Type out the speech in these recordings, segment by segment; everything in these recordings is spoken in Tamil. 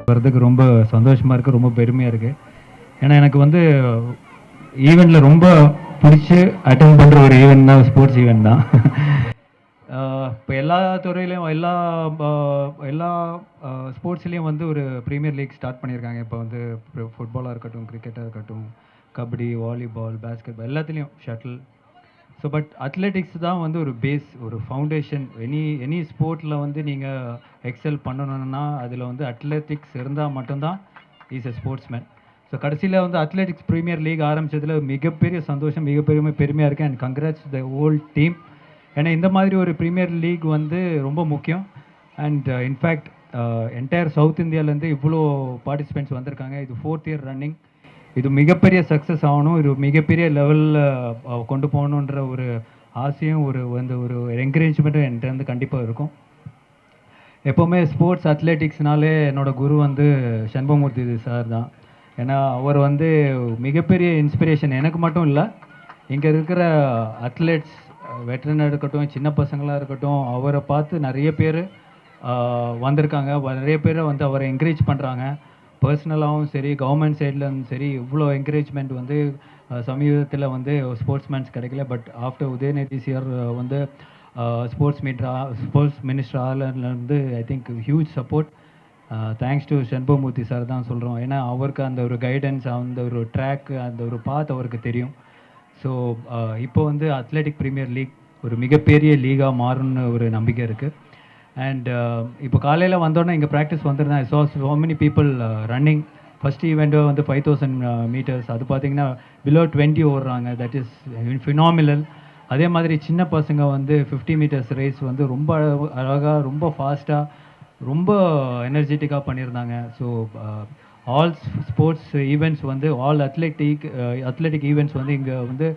வர்றதுக்கு ரொம்ப சந்தோஷமாக இருக்குது, ரொம்ப பெருமையாக இருக்குது. ஏன்னா எனக்கு வந்து ஈவெண்ட்டில் ரொம்ப பிடிச்சி அட்டென்ட் பண்ணுற ஒரு ஈவெண்ட் தான் ஸ்போர்ட்ஸ் ஈவெண்ட் தான். இப்போ எல்லா துறையிலையும் எல்லா ஸ்போர்ட்ஸ்லேயும் வந்து ஒரு ப்ரீமியர் லீக் ஸ்டார்ட் பண்ணியிருக்காங்க. இப்போ வந்து ஃபுட்பாலாக இருக்கட்டும், கிரிக்கெட்டாக இருக்கட்டும், கபடி, வாலிபால், பேஸ்கெட்பால், எல்லாத்துலேயும் ஷட்டில். ஸோ பட் அத்லெட்டிக்ஸ் தான் வந்து ஒரு பேஸ், ஒரு ஃபவுண்டேஷன். எனி ஸ்போர்ட்டில் வந்து நீங்கள் எக்ஸல் பண்ணணுன்னா அதில் வந்து அத்லெட்டிக்ஸ் இருந்தால் மட்டும்தான் இஸ் எ ஸ்போர்ட்ஸ்மேன். ஸோ கடைசியில் வந்து அத்லெட்டிக்ஸ் ப்ரீமியர் லீக் ஆரம்பித்ததில் மிகப்பெரிய சந்தோஷம், பெருமையாக இருக்குது. And congrats the whole team. ஏன்னா இந்த மாதிரி ஒரு ப்ரீமியர் லீக் வந்து ரொம்ப முக்கியம். அண்ட் இன்ஃபேக்ட் என்டையர் சவுத் இந்தியாவிலேருந்து இவ்வளோ பார்ட்டிசிபெண்ட்ஸ் வந்திருக்காங்க. இது 4th இயர் ரன்னிங். இது மிகப்பெரிய சக்ஸஸ் ஆகணும், இது மிகப்பெரிய லெவலில் கொண்டு போகணுன்ற ஒரு ஆசையும் ஒரு என்கரேஜ்மெண்ட்டும் என்கிட்ட வந்து கண்டிப்பாக இருக்கும். எப்போவுமே ஸ்போர்ட்ஸ் அத்லெட்டிக்ஸ்னாலே என்னோடய குரு வந்து சண்பகமூர்த்தி சார் தான். ஏன்னா அவர் வந்து மிகப்பெரிய இன்ஸ்பிரேஷன் எனக்கு மட்டும் இல்லை, இங்கே இருக்கிற அத்லெட்ஸ் வெட்டரனாக இருக்கட்டும், சின்ன பசங்களாக இருக்கட்டும், அவரை பார்த்து நிறைய பேர் வந்திருக்காங்க. நிறைய பேரை வந்து அவரை என்கரேஜ் பண்ணுறாங்க. பர்சனலாகவும் சரி, கவர்மெண்ட் சைட்லேருந்து சரி, இவ்வளோ என்கரேஜ்மெண்ட் வந்து சமீபத்தில் வந்து ஸ்போர்ட்ஸ்மேன்ஸ் கிடைக்கல. பட் ஆஃப்டர் உதயநிதி சார் வந்து ஸ்போர்ட்ஸ் மினிஸ்டர் ஆலேருந்து I think huge support. Thanks to Shanbagamoorthy sir தான் சொல்கிறோம். ஏன்னா அவருக்கு அந்த ஒரு கைடன்ஸ், அந்த ஒரு ட்ராக், அந்த ஒரு பாத் அவருக்கு தெரியும். ஸோ இப்போ வந்து அத்லெட்டிக் ப்ரீமியர் லீக் ஒரு மிகப்பெரிய லீகாக மாறும்னு ஒரு நம்பிக்கை இருக்குது. அண்ட் இப்போ காலையில் வந்தோடனே இங்கே ப்ராக்டிஸ் வந்துருந்தேன். So many people running. First event வந்து 5000 மீட்டர்ஸ், அது பார்த்திங்கன்னா பிலோ 20 ஓடுறாங்க. That is phenomenal. அதே மாதிரி சின்ன பசங்க வந்து 50 மீட்டர்ஸ் ரேஸ் வந்து ரொம்ப அழகாக, ரொம்ப ஃபாஸ்ட்டாக, ரொம்ப எனர்ஜெட்டிக்காக பண்ணியிருந்தாங்க. ஸோ ஆல் ஸ்போர்ட்ஸ் ஈவெண்ட்ஸ் வந்து அத்லெட்டிக் ஈவெண்ட்ஸ் வந்து இங்கே வந்து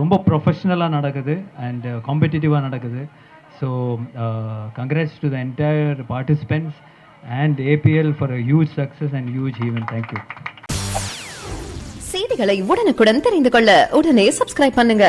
ரொம்ப ப்ரொஃபஷ்னலாக நடக்குது அண்ட் காம்படிட்டிவாக நடக்குது. So congrats to the entire participants and APL for a huge success and huge event. Thank you. செய்திகளை உடனுக்குடன் தெரிந்து கொள்ள உடனே சப்ஸ்கிரைப் பண்ணுங்க.